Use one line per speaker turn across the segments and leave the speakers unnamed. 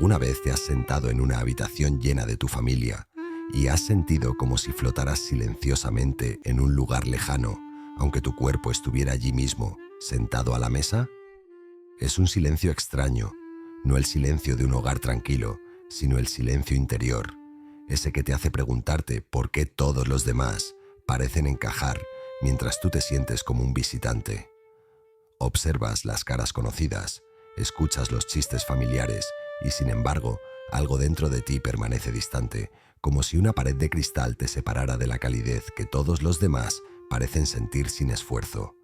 ¿Alguna vez te has sentado en una habitación llena de tu familia y has sentido como si flotaras silenciosamente en un lugar lejano, aunque tu cuerpo estuviera allí mismo, sentado a la mesa? Es un silencio extraño, no el silencio de un hogar tranquilo, sino el silencio interior, ese que te hace preguntarte por qué todos los demás parecen encajar mientras tú te sientes como un visitante. Observas las caras conocidas, escuchas los chistes familiares y, sin embargo, algo dentro de ti permanece distante, como si una pared de cristal te separara de la calidez que todos los demás parecen sentir sin esfuerzo.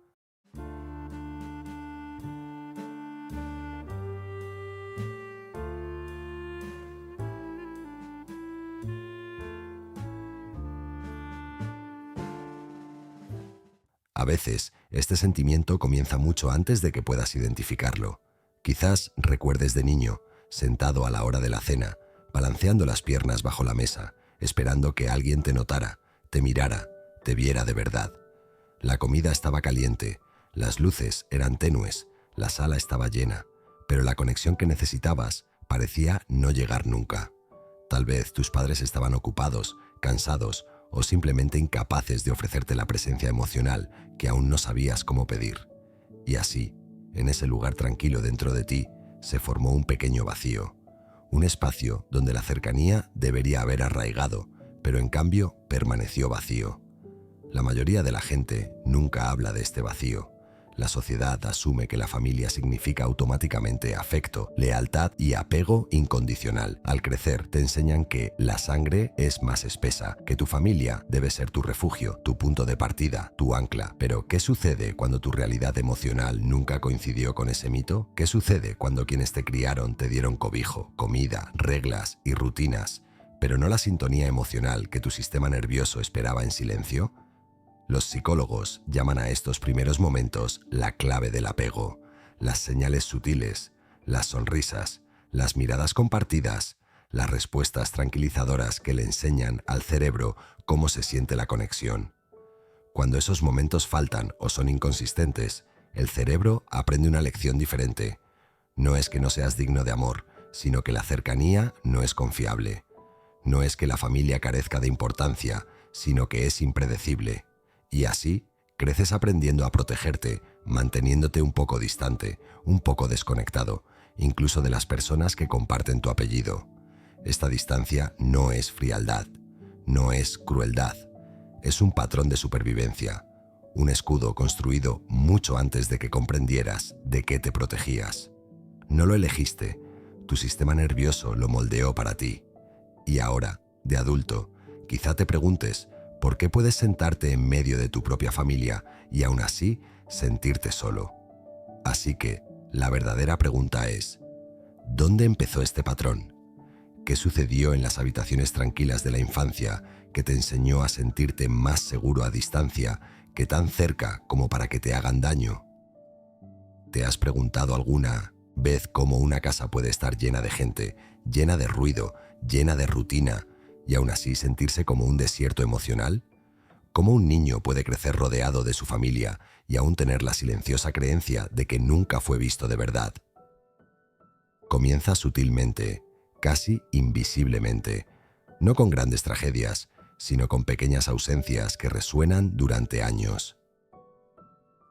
A veces, este sentimiento comienza mucho antes de que puedas identificarlo. Quizás recuerdes de niño, sentado a la hora de la cena, balanceando las piernas bajo la mesa, esperando que alguien te notara, te mirara, te viera de verdad. La comida estaba caliente, las luces eran tenues, la sala estaba llena, pero la conexión que necesitabas parecía no llegar nunca. Tal vez tus padres estaban ocupados, cansados o simplemente incapaces de ofrecerte la presencia emocional que aún no sabías cómo pedir. Y así, en ese lugar tranquilo dentro de ti, se formó un pequeño vacío, un espacio donde la cercanía debería haber arraigado, pero en cambio permaneció vacío. La mayoría de la gente nunca habla de este vacío. La sociedad asume que la familia significa automáticamente afecto, lealtad y apego incondicional. Al crecer te enseñan que la sangre es más espesa, que tu familia debe ser tu refugio, tu punto de partida, tu ancla. Pero, ¿qué sucede cuando tu realidad emocional nunca coincidió con ese mito? ¿Qué sucede cuando quienes te criaron te dieron cobijo, comida, reglas y rutinas, pero no la sintonía emocional que tu sistema nervioso esperaba en silencio? Los psicólogos llaman a estos primeros momentos la clave del apego, las señales sutiles, las sonrisas, las miradas compartidas, las respuestas tranquilizadoras que le enseñan al cerebro cómo se siente la conexión. Cuando esos momentos faltan o son inconsistentes, el cerebro aprende una lección diferente. No es que no seas digno de amor, sino que la cercanía no es confiable. No es que la familia carezca de importancia, sino que es impredecible. Y así, creces aprendiendo a protegerte, manteniéndote un poco distante, un poco desconectado, incluso de las personas que comparten tu apellido. Esta distancia no es frialdad, no es crueldad, es un patrón de supervivencia, un escudo construido mucho antes de que comprendieras de qué te protegías. No lo elegiste, tu sistema nervioso lo moldeó para ti. Y ahora, de adulto, quizá te preguntes, ¿por qué puedes sentarte en medio de tu propia familia y aún así sentirte solo? Así que, la verdadera pregunta es, ¿dónde empezó este patrón? ¿Qué sucedió en las habitaciones tranquilas de la infancia que te enseñó a sentirte más seguro a distancia que tan cerca como para que te hagan daño? ¿Te has preguntado alguna vez cómo una casa puede estar llena de gente, llena de ruido, llena de rutina, y aún así sentirse como un desierto emocional? ¿Cómo un niño puede crecer rodeado de su familia y aún tener la silenciosa creencia de que nunca fue visto de verdad? Comienza sutilmente, casi invisiblemente, no con grandes tragedias, sino con pequeñas ausencias que resuenan durante años.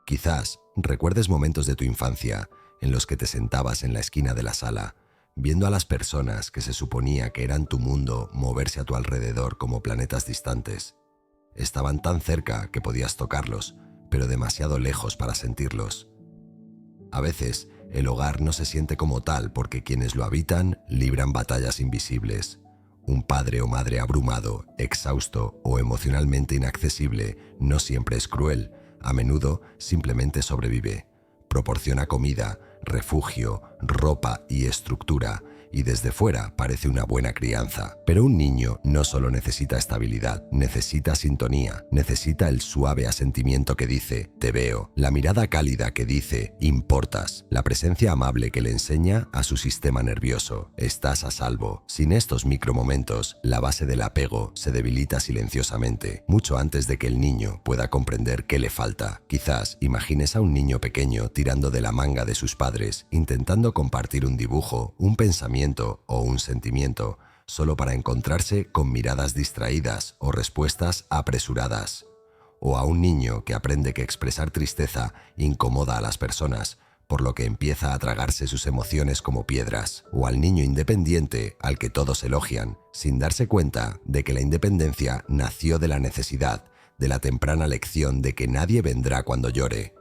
Quizás recuerdes momentos de tu infancia en los que te sentabas en la esquina de la sala, viendo a las personas que se suponía que eran tu mundo moverse a tu alrededor como planetas distantes. Estaban tan cerca que podías tocarlos, pero demasiado lejos para sentirlos. A veces, el hogar no se siente como tal porque quienes lo habitan libran batallas invisibles. Un padre o madre abrumado, exhausto o emocionalmente inaccesible no siempre es cruel, a menudo simplemente sobrevive. Proporciona comida, refugio, ropa y estructura, y desde fuera parece una buena crianza. Pero un niño no solo necesita estabilidad, necesita sintonía, necesita el suave asentimiento que dice «te veo», la mirada cálida que dice «importas», la presencia amable que le enseña a su sistema nervioso «estás a salvo». Sin estos micromomentos, la base del apego se debilita silenciosamente, mucho antes de que el niño pueda comprender qué le falta. Quizás imagines a un niño pequeño tirando de la manga de sus padres, intentando compartir un dibujo, un pensamiento pensamiento o un sentimiento, solo para encontrarse con miradas distraídas o respuestas apresuradas. O a un niño que aprende que expresar tristeza incomoda a las personas, por lo que empieza a tragarse sus emociones como piedras. O al niño independiente al que todos elogian, sin darse cuenta de que la independencia nació de la necesidad, de la temprana lección de que nadie vendrá cuando llore.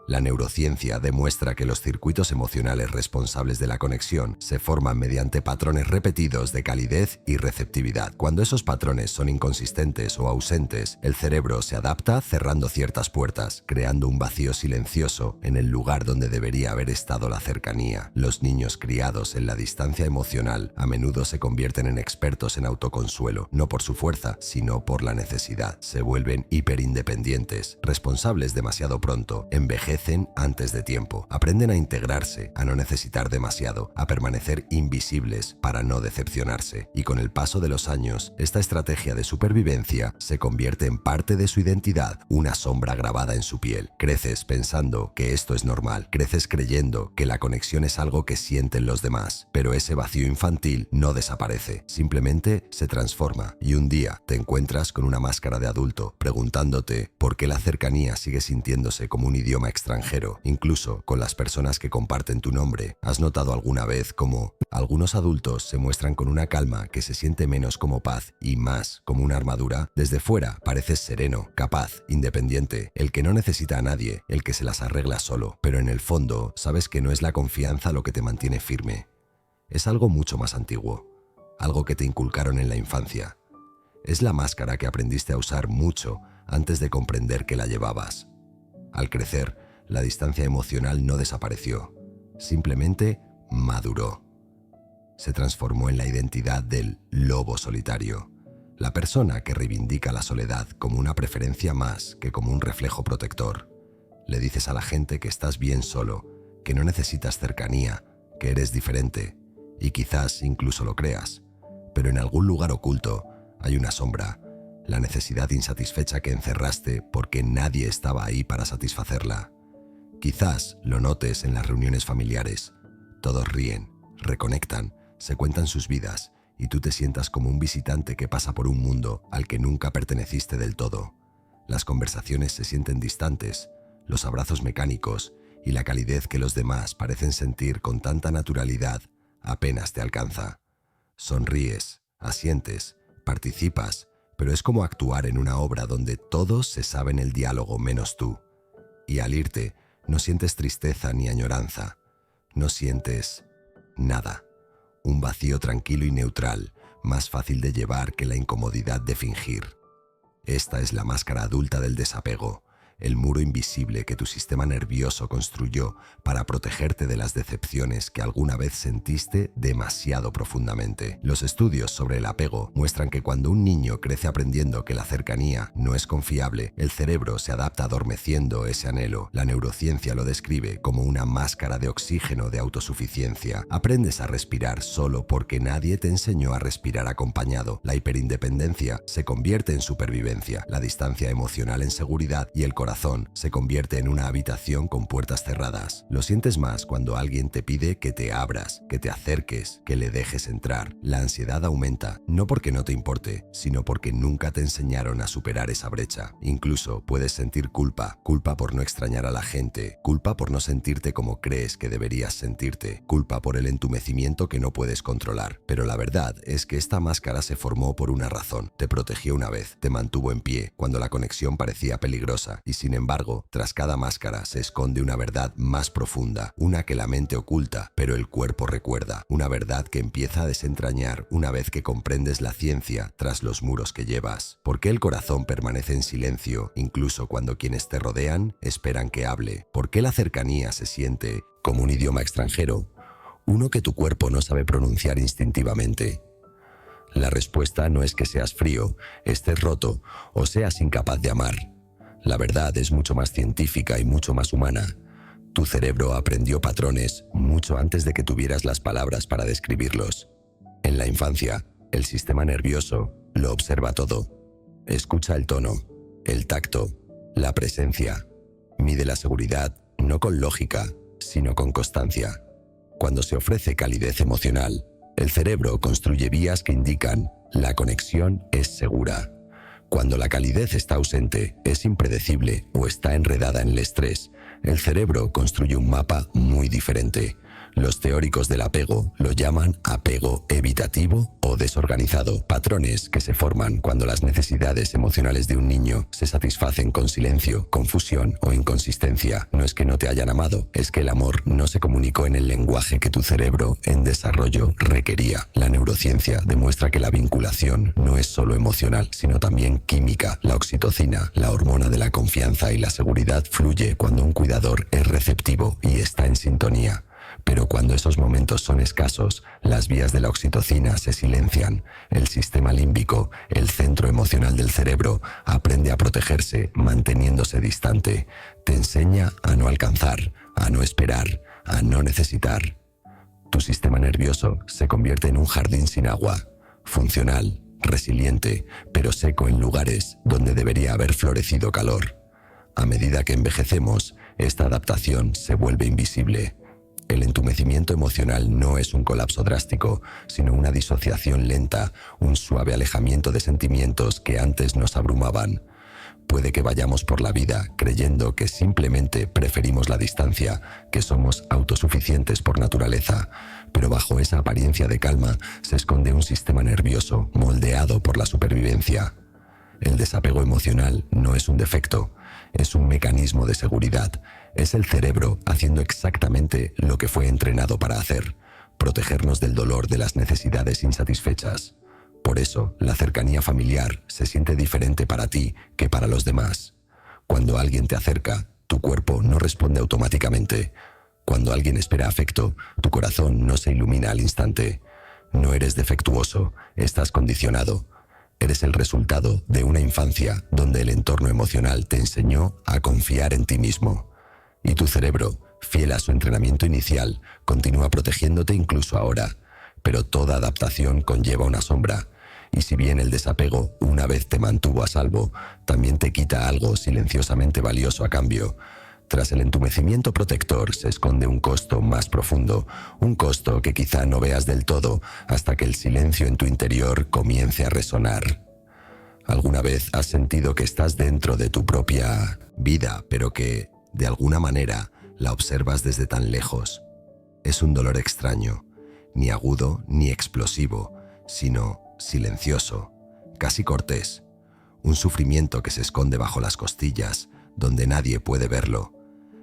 La neurociencia demuestra que los circuitos emocionales responsables de la conexión se forman mediante patrones repetidos de calidez y receptividad. Cuando esos patrones son inconsistentes o ausentes, el cerebro se adapta cerrando ciertas puertas, creando un vacío silencioso en el lugar donde debería haber estado la cercanía. Los niños criados en la distancia emocional a menudo se convierten en expertos en autoconsuelo, no por su fuerza, sino por la necesidad. Se vuelven hiperindependientes, responsables demasiado pronto, envejecen antes de tiempo, aprenden a integrarse, a no necesitar demasiado, a permanecer invisibles para no decepcionarse. Y con el paso de los años, esta estrategia de supervivencia se convierte en parte de su identidad, una sombra grabada en su piel. Creces pensando que esto es normal, creces creyendo que la conexión es algo que sienten los demás, pero ese vacío infantil no desaparece, simplemente se transforma y un día te encuentras con una máscara de adulto, preguntándote por qué la cercanía sigue sintiéndose como un idioma extranjero, incluso con las personas que comparten tu nombre. ¿Has notado alguna vez cómo algunos adultos se muestran con una calma que se siente menos como paz y más como una armadura? Desde fuera pareces sereno, capaz, independiente, el que no necesita a nadie, el que se las arregla solo, pero en el fondo sabes que no es la confianza lo que te mantiene firme. Es algo mucho más antiguo, algo que te inculcaron en la infancia. Es la máscara que aprendiste a usar mucho antes de comprender que la llevabas. Al crecer, la distancia emocional no desapareció, simplemente maduró. Se transformó en la identidad del lobo solitario, la persona que reivindica la soledad como una preferencia más que como un reflejo protector. Le dices a la gente que estás bien solo, que no necesitas cercanía, que eres diferente, y quizás incluso lo creas, pero en algún lugar oculto hay una sombra, la necesidad insatisfecha que encerraste porque nadie estaba ahí para satisfacerla. Quizás lo notes en las reuniones familiares. Todos ríen, reconectan, se cuentan sus vidas y tú te sientas como un visitante que pasa por un mundo al que nunca perteneciste del todo. Las conversaciones se sienten distantes, los abrazos mecánicos y la calidez que los demás parecen sentir con tanta naturalidad apenas te alcanza. Sonríes, asientes, participas, pero es como actuar en una obra donde todos se saben el diálogo menos tú. Y al irte, no sientes tristeza ni añoranza, no sientes nada. Un vacío tranquilo y neutral, más fácil de llevar que la incomodidad de fingir. Esta es la máscara adulta del desapego, el muro invisible que tu sistema nervioso construyó para protegerte de las decepciones que alguna vez sentiste demasiado profundamente. Los estudios sobre el apego muestran que cuando un niño crece aprendiendo que la cercanía no es confiable, el cerebro se adapta adormeciendo ese anhelo. La neurociencia lo describe como una máscara de oxígeno de autosuficiencia. Aprendes a respirar solo porque nadie te enseñó a respirar acompañado. La hiperindependencia se convierte en supervivencia, la distancia emocional en seguridad y el corazón se convierte en una habitación con puertas cerradas. Lo sientes más cuando alguien te pide que te abras, que te acerques, que le dejes entrar. La ansiedad aumenta, no porque no te importe, sino porque nunca te enseñaron a superar esa brecha. Incluso puedes sentir culpa, culpa por no extrañar a la gente, culpa por no sentirte como crees que deberías sentirte, culpa por el entumecimiento que no puedes controlar. Pero la verdad es que esta máscara se formó por una razón. Te protegió una vez, te mantuvo en pie cuando la conexión parecía peligrosa y sin embargo, tras cada máscara se esconde una verdad más profunda, una que la mente oculta, pero el cuerpo recuerda, una verdad que empieza a desentrañar una vez que comprendes la ciencia tras los muros que llevas. ¿Por qué el corazón permanece en silencio, incluso cuando quienes te rodean esperan que hable? ¿Por qué la cercanía se siente como un idioma extranjero, uno que tu cuerpo no sabe pronunciar instintivamente? La respuesta no es que seas frío, estés roto o seas incapaz de amar. La verdad es mucho más científica y mucho más humana. Tu cerebro aprendió patrones mucho antes de que tuvieras las palabras para describirlos. En la infancia, el sistema nervioso lo observa todo. Escucha el tono, el tacto, la presencia. Mide la seguridad no con lógica, sino con constancia. Cuando se ofrece calidez emocional, El cerebro construye vías que indican la conexión es segura. Cuando la calidez está ausente, es impredecible o está enredada en el estrés, el cerebro construye un mapa muy diferente. Los teóricos del apego lo llaman apego evitativo o desorganizado, patrones que se forman cuando las necesidades emocionales de un niño se satisfacen con silencio, confusión o inconsistencia. No es que no te hayan amado, es que el amor no se comunicó en el lenguaje que tu cerebro en desarrollo requería. La neurociencia demuestra que la vinculación no es solo emocional, sino también química. La oxitocina, la hormona de la confianza y la seguridad, fluye cuando un cuidador es receptivo y está en sintonía. Pero cuando esos momentos son escasos, las vías de la oxitocina se silencian. El sistema límbico, el centro emocional del cerebro, aprende a protegerse manteniéndose distante. Te enseña a no alcanzar, a no esperar, a no necesitar. Tu sistema nervioso se convierte en un jardín sin agua, funcional, resiliente, pero seco en lugares donde debería haber florecido calor. A medida que envejecemos, esta adaptación se vuelve invisible. El entumecimiento emocional no es un colapso drástico, sino una disociación lenta, un suave alejamiento de sentimientos que antes nos abrumaban. Puede que vayamos por la vida creyendo que simplemente preferimos la distancia, que somos autosuficientes por naturaleza, pero bajo esa apariencia de calma se esconde un sistema nervioso moldeado por la supervivencia. El desapego emocional no es un defecto, es un mecanismo de seguridad. Es el cerebro haciendo exactamente lo que fue entrenado para hacer, protegernos del dolor de las necesidades insatisfechas. Por eso, la cercanía familiar se siente diferente para ti que para los demás. Cuando alguien te acerca, tu cuerpo no responde automáticamente. Cuando alguien espera afecto, tu corazón no se ilumina al instante. No eres defectuoso, estás condicionado. Eres el resultado de una infancia donde el entorno emocional te enseñó a confiar en ti mismo. Y tu cerebro, fiel a su entrenamiento inicial, continúa protegiéndote incluso ahora. Pero toda adaptación conlleva una sombra. Y si bien el desapego una vez te mantuvo a salvo, también te quita algo silenciosamente valioso a cambio. Tras el entumecimiento protector se esconde un costo más profundo, un costo que quizá no veas del todo hasta que el silencio en tu interior comience a resonar. ¿Alguna vez has sentido que estás dentro de tu propia vida, pero que, de alguna manera, la observas desde tan lejos? Es un dolor extraño, ni agudo ni explosivo, sino silencioso, casi cortés. Un sufrimiento que se esconde bajo las costillas, donde nadie puede verlo.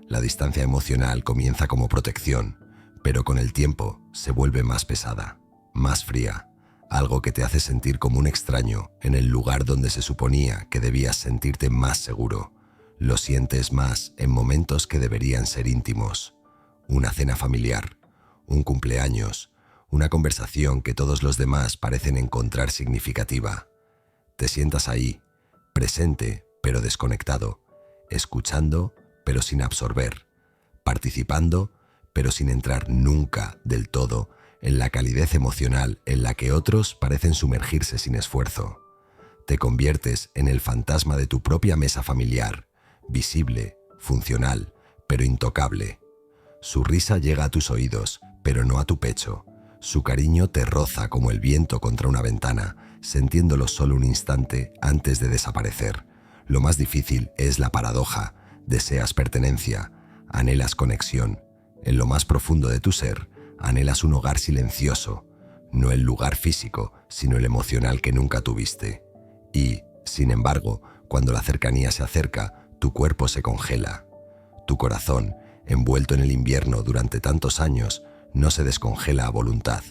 La distancia emocional comienza como protección, pero con el tiempo se vuelve más pesada, más fría, algo que te hace sentir como un extraño en el lugar donde se suponía que debías sentirte más seguro. Lo sientes más en momentos que deberían ser íntimos. Una cena familiar, un cumpleaños, una conversación que todos los demás parecen encontrar significativa. Te sientas ahí, presente pero desconectado, escuchando pero sin absorber, participando pero sin entrar nunca del todo en la calidez emocional en la que otros parecen sumergirse sin esfuerzo. Te conviertes en el fantasma de tu propia mesa familiar, visible, funcional, pero intocable. Su risa llega a tus oídos, pero no a tu pecho. Su cariño te roza como el viento contra una ventana, sintiéndolo solo un instante antes de desaparecer. Lo más difícil es la paradoja. Deseas pertenencia, anhelas conexión. En lo más profundo de tu ser, anhelas un hogar silencioso, no el lugar físico, sino el emocional que nunca tuviste. Y, sin embargo, cuando la cercanía se acerca, tu cuerpo se congela. Tu corazón, envuelto en el invierno durante tantos años, no se descongela a voluntad.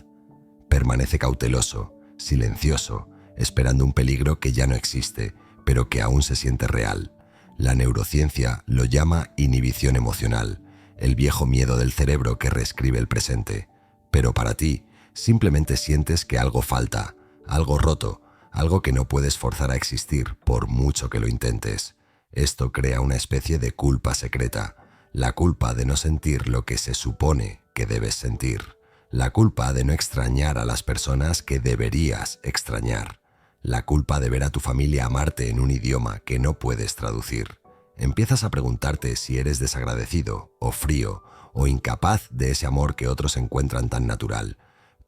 Permanece cauteloso, silencioso, esperando un peligro que ya no existe, pero que aún se siente real. La neurociencia lo llama inhibición emocional, el viejo miedo del cerebro que reescribe el presente. Pero para ti, simplemente sientes que algo falta, algo roto, algo que no puedes forzar a existir por mucho que lo intentes. Esto crea una especie de culpa secreta, la culpa de no sentir lo que se supone que debes sentir, la culpa de no extrañar a las personas que deberías extrañar, la culpa de ver a tu familia amarte en un idioma que no puedes traducir. Empiezas a preguntarte si eres desagradecido o frío o incapaz de ese amor que otros encuentran tan natural.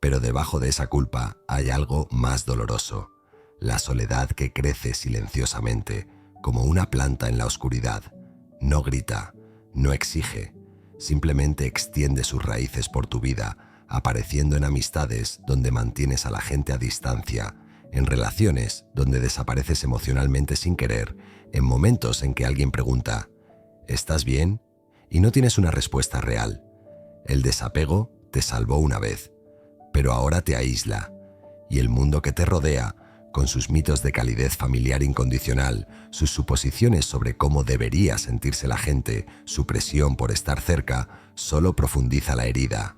Pero debajo de esa culpa hay algo más doloroso: la soledad que crece silenciosamente, como una planta en la oscuridad. No grita, no exige, simplemente extiende sus raíces por tu vida, apareciendo en amistades donde mantienes a la gente a distancia, en relaciones donde desapareces emocionalmente sin querer, en momentos en que alguien pregunta ¿estás bien? Y no tienes una respuesta real. El desapego te salvó una vez, pero ahora te aísla, y el mundo que te rodea, con sus mitos de calidez familiar incondicional, sus suposiciones sobre cómo debería sentirse la gente, su presión por estar cerca, solo profundiza la herida,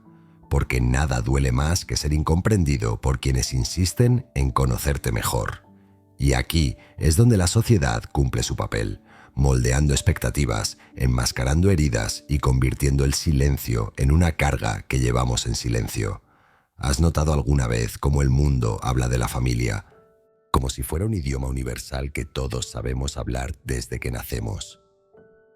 porque nada duele más que ser incomprendido por quienes insisten en conocerte mejor. Y aquí es donde la sociedad cumple su papel, moldeando expectativas, enmascarando heridas y convirtiendo el silencio en una carga que llevamos en silencio. ¿Has notado alguna vez cómo el mundo habla de la familia como si fuera un idioma universal que todos sabemos hablar desde que nacemos?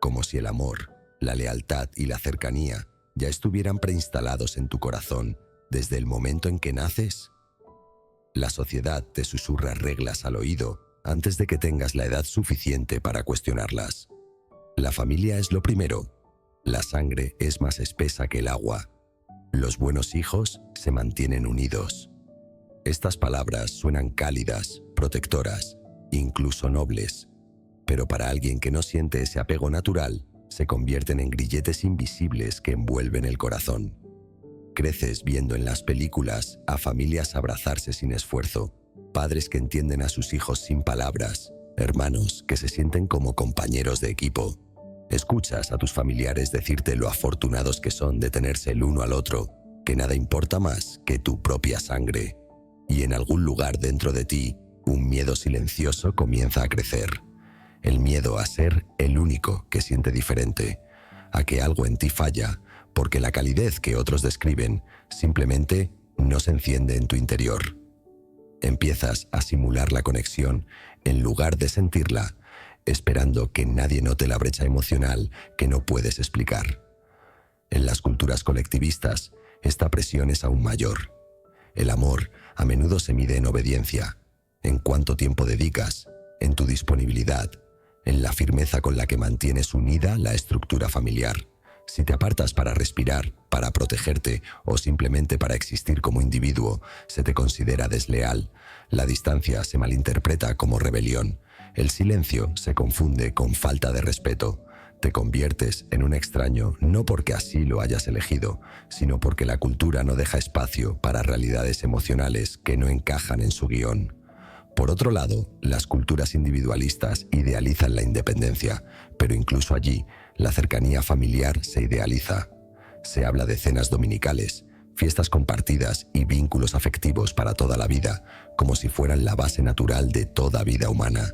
Como si el amor, la lealtad y la cercanía ya estuvieran preinstalados en tu corazón desde el momento en que naces. La sociedad te susurra reglas al oído antes de que tengas la edad suficiente para cuestionarlas. La familia es lo primero. La sangre es más espesa que el agua. Los buenos hijos se mantienen unidos. Estas palabras suenan cálidas, protectoras, incluso nobles, pero para alguien que no siente ese apego natural, se convierten en grilletes invisibles que envuelven el corazón. Creces viendo en las películas a familias abrazarse sin esfuerzo, padres que entienden a sus hijos sin palabras, hermanos que se sienten como compañeros de equipo. Escuchas a tus familiares decirte lo afortunados que son de tenerse el uno al otro, que nada importa más que tu propia sangre. Y en algún lugar dentro de ti, un miedo silencioso comienza a crecer. El miedo a ser el único que siente diferente, a que algo en ti falla, porque la calidez que otros describen simplemente no se enciende en tu interior. Empiezas a simular la conexión en lugar de sentirla, esperando que nadie note la brecha emocional que no puedes explicar. En las culturas colectivistas, esta presión es aún mayor. El amor a menudo se mide en obediencia, en cuánto tiempo dedicas, en tu disponibilidad, en la firmeza con la que mantienes unida la estructura familiar. Si te apartas para respirar, para protegerte o simplemente para existir como individuo, se te considera desleal. La distancia se malinterpreta como rebelión. El silencio se confunde con falta de respeto. Te conviertes en un extraño no porque así lo hayas elegido, sino porque la cultura no deja espacio para realidades emocionales que no encajan en su guión. Por otro lado, las culturas individualistas idealizan la independencia, pero incluso allí, la cercanía familiar se idealiza. Se habla de cenas dominicales, fiestas compartidas y vínculos afectivos para toda la vida, como si fueran la base natural de toda vida humana.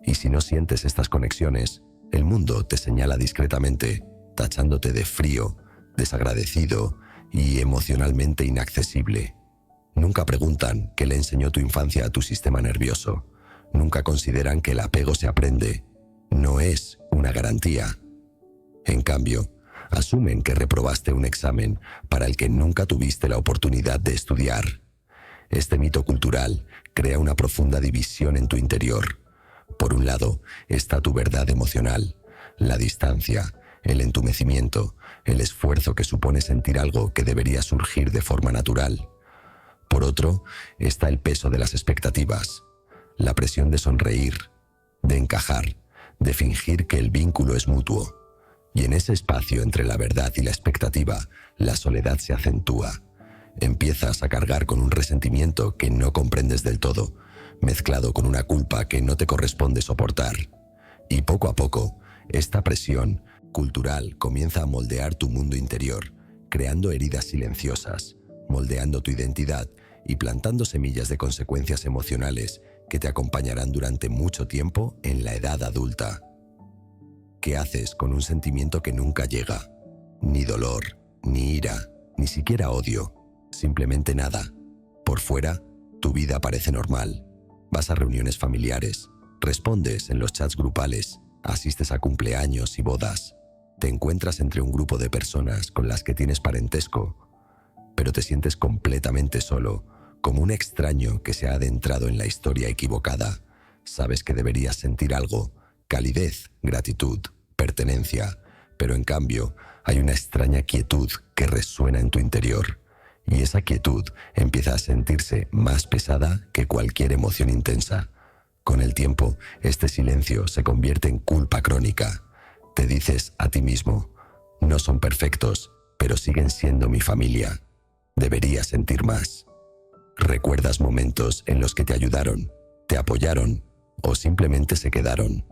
Y si no sientes estas conexiones, el mundo te señala discretamente, tachándote de frío, desagradecido y emocionalmente inaccesible. Nunca preguntan qué le enseñó tu infancia a tu sistema nervioso. Nunca consideran que el apego se aprende. No es una garantía. En cambio, asumen que reprobaste un examen para el que nunca tuviste la oportunidad de estudiar. Este mito cultural crea una profunda división en tu interior. Por un lado está tu verdad emocional, la distancia, el entumecimiento, el esfuerzo que supone sentir algo que debería surgir de forma natural. Por otro está el peso de las expectativas, la presión de sonreír, de encajar, de fingir que el vínculo es mutuo. Y en ese espacio entre la verdad y la expectativa, la soledad se acentúa. Empiezas a cargar con un resentimiento que no comprendes del todo, mezclado con una culpa que no te corresponde soportar. Y poco a poco, esta presión cultural comienza a moldear tu mundo interior, creando heridas silenciosas, moldeando tu identidad y plantando semillas de consecuencias emocionales que te acompañarán durante mucho tiempo en la edad adulta. ¿Qué haces con un sentimiento que nunca llega? Ni dolor, ni ira, ni siquiera odio, simplemente nada. Por fuera, tu vida parece normal. Vas a reuniones familiares, respondes en los chats grupales, asistes a cumpleaños y bodas. Te encuentras entre un grupo de personas con las que tienes parentesco. pero te sientes completamente solo, como un extraño que se ha adentrado en la historia equivocada. Sabes que deberías sentir algo, calidez, gratitud, pertenencia, pero en cambio hay una extraña quietud que resuena en tu interior. Y esa quietud empieza a sentirse más pesada que cualquier emoción intensa. Con el tiempo, este silencio se convierte en culpa crónica. Te dices a ti mismo, no son perfectos, pero siguen siendo mi familia. Deberías sentir más. Recuerdas momentos en los que te ayudaron, te apoyaron o simplemente se quedaron.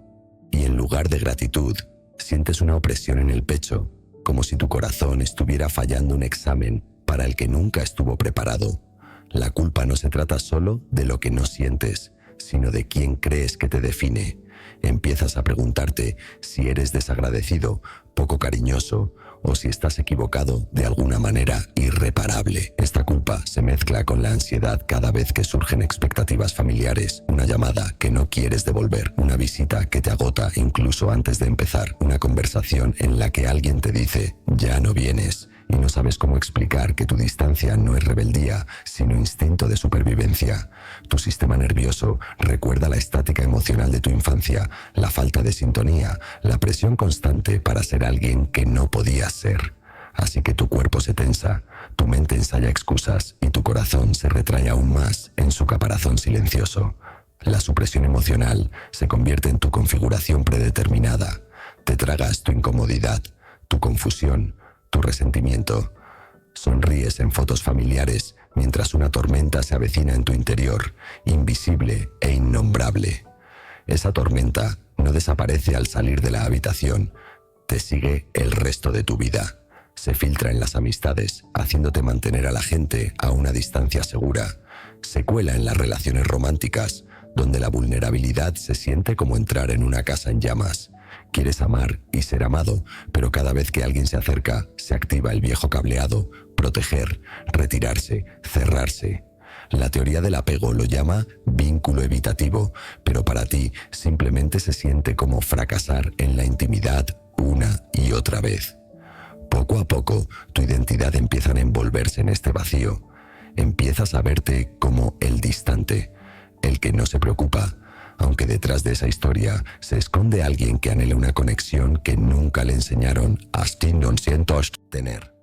Y en lugar de gratitud, sientes una opresión en el pecho, como si tu corazón estuviera fallando un examen para el que nunca estuvo preparado. La culpa no se trata solo de lo que no sientes, sino de quién crees que te define. Empiezas a preguntarte si eres desagradecido, poco cariñoso o si estás equivocado de alguna manera irreparable. Esta culpa se mezcla con la ansiedad cada vez que surgen expectativas familiares, una llamada que no quieres devolver, una visita que te agota incluso antes de empezar, una conversación en la que alguien te dice «ya no vienes» y no sabes cómo explicar que tu distancia no es rebeldía, sino instinto de supervivencia. Tu sistema nervioso recuerda la estática emocional de tu infancia, la falta de sintonía, la presión constante para ser alguien que no podías ser. Así que tu cuerpo se tensa, tu mente ensaya excusas y tu corazón se retrae aún más en su caparazón silencioso. La supresión emocional se convierte en tu configuración predeterminada. Te tragas tu incomodidad, tu confusión, tu resentimiento. Sonríes en fotos familiares mientras una tormenta se avecina en tu interior, invisible e innombrable. Esa tormenta no desaparece al salir de la habitación, te sigue el resto de tu vida. Se filtra en las amistades, haciéndote mantener a la gente a una distancia segura. Se cuela en las relaciones románticas, donde la vulnerabilidad se siente como entrar en una casa en llamas. Quieres amar y ser amado, pero cada vez que alguien se acerca, se activa el viejo cableado, proteger, retirarse, cerrarse. La teoría del apego lo llama vínculo evitativo, pero para ti simplemente se siente como fracasar en la intimidad una y otra vez. Poco a poco, tu identidad empieza a envolverse en este vacío. Empiezas a verte como el distante, el que no se preocupa, aunque detrás de esa historia se esconde alguien que anhela una conexión que nunca le enseñaron a tener.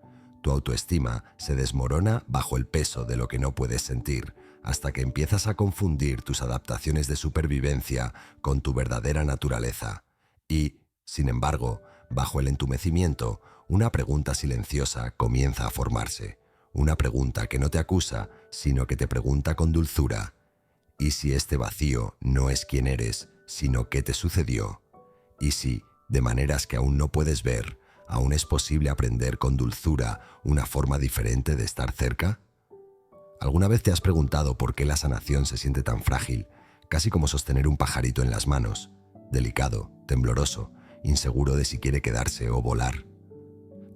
Tu autoestima se desmorona bajo el peso de lo que no puedes sentir, hasta que empiezas a confundir tus adaptaciones de supervivencia con tu verdadera naturaleza. Y, sin embargo, bajo el entumecimiento, una pregunta silenciosa comienza a formarse. Una pregunta que no te acusa, sino que te pregunta con dulzura. ¿Y si este vacío no es quién eres, sino qué te sucedió? ¿Y si, de maneras que aún no puedes ver, aún es posible aprender con dulzura una forma diferente de estar cerca? ¿Alguna vez te has preguntado por qué la sanación se siente tan frágil, casi como sostener un pajarito en las manos, delicado, tembloroso, inseguro de si quiere quedarse o volar?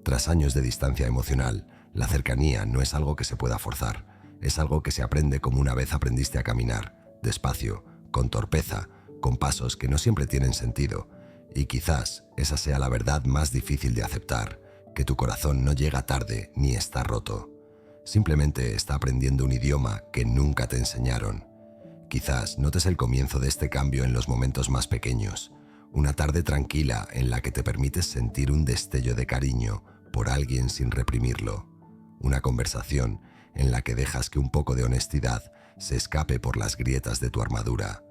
Tras años de distancia emocional, la cercanía no es algo que se pueda forzar. Es algo que se aprende como una vez aprendiste a caminar, despacio, con torpeza, con pasos que no siempre tienen sentido. Y quizás esa sea la verdad más difícil de aceptar, que tu corazón no llega tarde ni está roto. Simplemente está aprendiendo un idioma que nunca te enseñaron. Quizás notes el comienzo de este cambio en los momentos más pequeños. Una tarde tranquila en la que te permites sentir un destello de cariño por alguien sin reprimirlo. Una conversación en la que dejas que un poco de honestidad se escape por las grietas de tu armadura.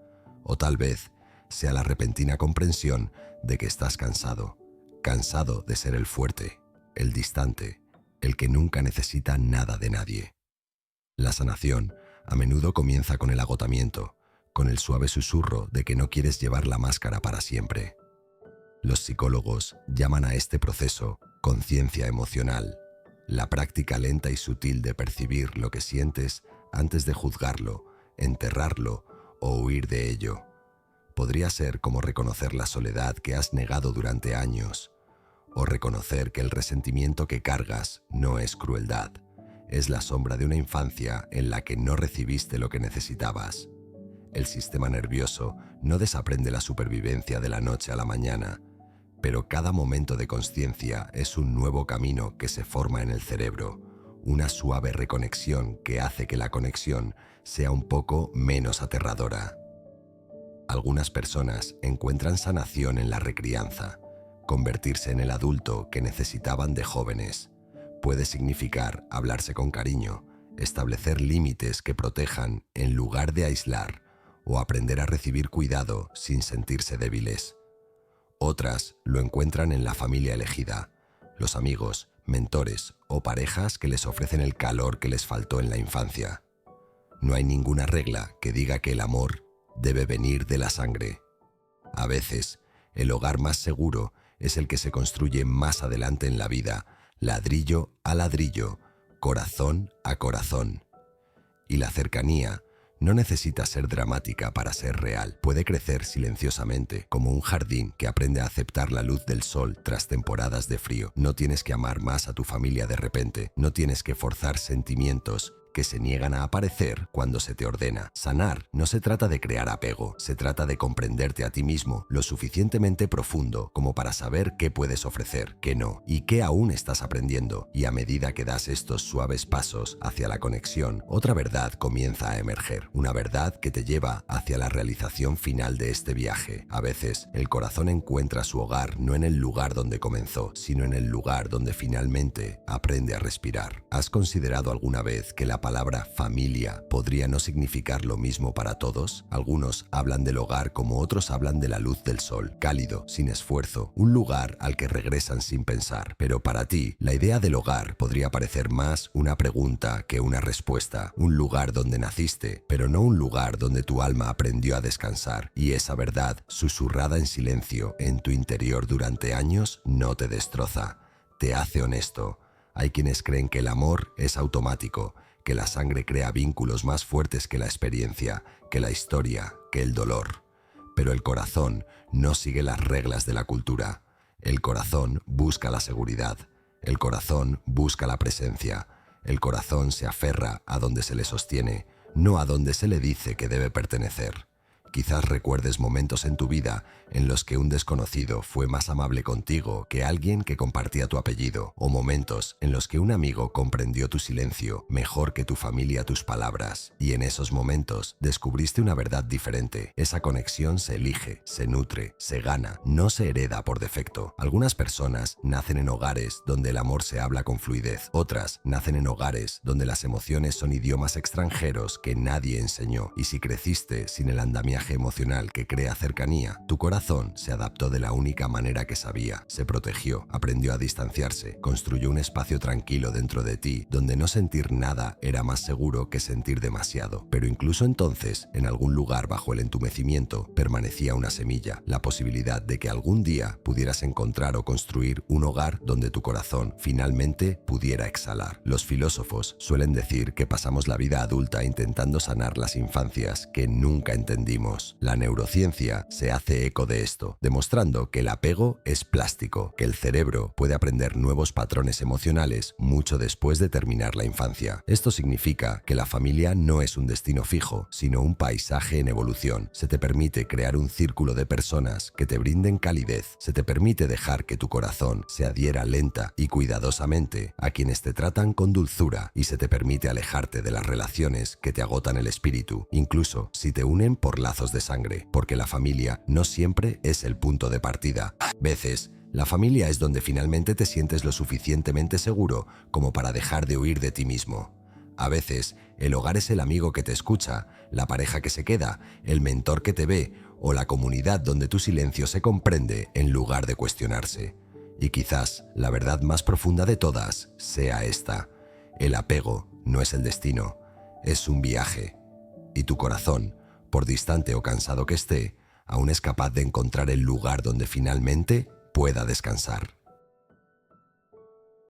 O tal vez sea la repentina comprensión de que estás cansado, cansado de ser el fuerte, el distante, el que nunca necesita nada de nadie. La sanación a menudo comienza con el agotamiento, con el suave susurro de que no quieres llevar la máscara para siempre. Los psicólogos llaman a este proceso conciencia emocional, la práctica lenta y sutil de percibir lo que sientes antes de juzgarlo, enterrarlo o huir de ello. Podría ser como reconocer la soledad que has negado durante años, o reconocer que el resentimiento que cargas no es crueldad, es la sombra de una infancia en la que no recibiste lo que necesitabas. El sistema nervioso no desaprende la supervivencia de la noche a la mañana, pero cada momento de consciencia es un nuevo camino que se forma en el cerebro, una suave reconexión que hace que la conexión sea un poco menos aterradora. Algunas personas encuentran sanación en la recrianza. Convertirse en el adulto que necesitaban de jóvenes. Puede significar hablarse con cariño, establecer límites que protejan en lugar de aislar, o aprender a recibir cuidado sin sentirse débiles. Otras lo encuentran en la familia elegida, los amigos, mentores o parejas que les ofrecen el calor que les faltó en la infancia. No hay ninguna regla que diga que el amor debe venir de la sangre. A veces, el hogar más seguro es el que se construye más adelante en la vida, ladrillo a ladrillo, corazón a corazón. Y la cercanía no necesita ser dramática para ser real. Puede crecer silenciosamente, como un jardín que aprende a aceptar la luz del sol tras temporadas de frío. No tienes que amar más a tu familia de repente. No tienes que forzar sentimientos que se niegan a aparecer cuando se te ordena. Sanar no se trata de crear apego, se trata de comprenderte a ti mismo lo suficientemente profundo como para saber qué puedes ofrecer, qué no, y qué aún estás aprendiendo. Y a medida que das estos suaves pasos hacia la conexión, otra verdad comienza a emerger, una verdad que te lleva hacia la realización final de este viaje. A veces, el corazón encuentra su hogar no en el lugar donde comenzó, sino en el lugar donde finalmente aprende a respirar. ¿Has considerado alguna vez que la palabra familia podría no significar lo mismo para todos? Algunos hablan del hogar como otros hablan de la luz del sol, cálido, sin esfuerzo, un lugar al que regresan sin pensar. Pero para ti, la idea del hogar podría parecer más una pregunta que una respuesta, un lugar donde naciste, pero no un lugar donde tu alma aprendió a descansar, y esa verdad, susurrada en silencio en tu interior durante años, no te destroza, te hace honesto. Hay quienes creen que el amor es automático, que la sangre crea vínculos más fuertes que la experiencia, que la historia, que el dolor. Pero el corazón no sigue las reglas de la cultura. El corazón busca la seguridad. El corazón busca la presencia. El corazón se aferra a donde se le sostiene, no a donde se le dice que debe pertenecer. Quizás recuerdes momentos en tu vida en los que un desconocido fue más amable contigo que alguien que compartía tu apellido, o momentos en los que un amigo comprendió tu silencio mejor que tu familia tus palabras. Y en esos momentos descubriste una verdad diferente. Esa conexión se elige, se nutre, se gana, no se hereda por defecto. Algunas personas nacen en hogares donde el amor se habla con fluidez. Otras nacen en hogares donde las emociones son idiomas extranjeros que nadie enseñó. Y si creciste sin el andamiaje emocional que crea cercanía, tu corazón se adaptó de la única manera que sabía, se protegió, aprendió a distanciarse, construyó un espacio tranquilo dentro de ti donde no sentir nada era más seguro que sentir demasiado. Pero incluso entonces, en algún lugar bajo el entumecimiento, permanecía una semilla, la posibilidad de que algún día pudieras encontrar o construir un hogar donde tu corazón finalmente pudiera exhalar. Los filósofos suelen decir que pasamos la vida adulta intentando sanar las infancias que nunca entendimos. La neurociencia se hace eco de esto, demostrando que el apego es plástico, que el cerebro puede aprender nuevos patrones emocionales mucho después de terminar la infancia. Esto significa que la familia no es un destino fijo, sino un paisaje en evolución. Se te permite crear un círculo de personas que te brinden calidez, se te permite dejar que tu corazón se adhiera lenta y cuidadosamente a quienes te tratan con dulzura, y se te permite alejarte de las relaciones que te agotan el espíritu, incluso si te unen por lazos de sangre, porque la familia no siempre es el punto de partida. A veces, la familia es donde finalmente te sientes lo suficientemente seguro como para dejar de huir de ti mismo. A veces, el hogar es el amigo que te escucha, la pareja que se queda, el mentor que te ve o la comunidad donde tu silencio se comprende en lugar de cuestionarse. Y quizás la verdad más profunda de todas sea esta: el apego no es el destino, es un viaje. Y tu corazón, por distante o cansado que esté, aún es capaz de encontrar el lugar donde finalmente pueda descansar.